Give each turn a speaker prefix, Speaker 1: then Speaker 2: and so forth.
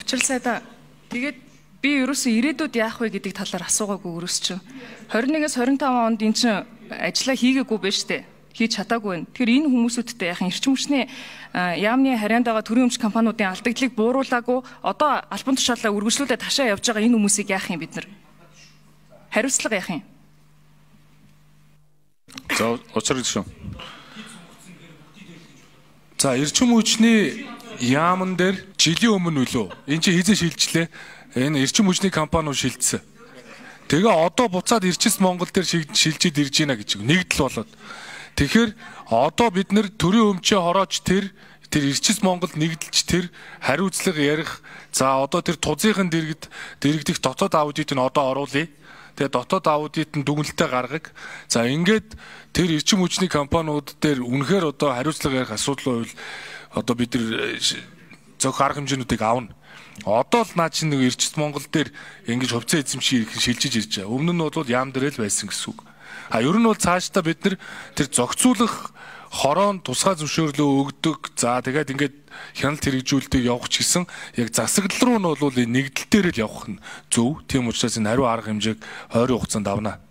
Speaker 1: Учирлаа да. Тэгээд би ерөөсөө ирээдүйд яах вэ гэдэг талаар асуугаагүй өрөөсч. 21-с 25 онд эн чинь ажиллаа хийгээгүй байж тээ. Хийж чадаагүй байна. Тэгэхээр энэ хүмүүсүүдтэй яах эрчим хүчний яамны харьяанд байгаа төрийн өмч компаниудын алдагдлыг бууруулаагүй одоо албан тушаалаа үргэлжлүүлээд ташаа явж байгаа энэ хүмүүсийг яах юм бид нар? Хариуцлага яах юм?
Speaker 2: За очрол шүү. За эрчим хүчний яамн дээр жилийн өмнө үлөө. Энд чи хизээ шилжлээ. Энэ эрчим хүчний компаниуд шилжсэн. Тэгээ одоо буцаад Эрчим Монгол дээр шилжиж ирж байна гэж нэгдэл болоод. Тэгэхээр одоо бид нэр төрийн өмчөө хороож тэр Эрчим Монгол нэгдэлж тэр хариуцлага ярих. За одоо тэр тузынхын дэрэгдэх дотоод аудитыг нь одоо оруулъя. Тэгээ дотоод аудитын дүгнэлтээ гаргах. За ингээд тэр эрчим хүчний компаниуд дээр үнэхээр одоо хариуцлага ярих асуудал байвал одоо бид нар зөвхөн арга хэмжээнүүдийг авна. Одоо л наа чинь нэг Эрчим Монгол дээр ингэж хувьцаа эзэмшиж шилжиж ирж байгаа. Өмнө нь бол яам дээр л байсан гэсэн үг. Ер нь бол цаашдаа бид нар тэр зохицуулах хороон тусгай зөвшөөрлөө өгдөг. За тэгээд ингээд хяналт хэрэгжүүлэлтийг явах ч гэсэн яг засаглал руу нь бол нэгдэл дээр л явах нь зөв. Тийм учраас энэ хариу арга хэмжээг ойрын хугацаанд авна.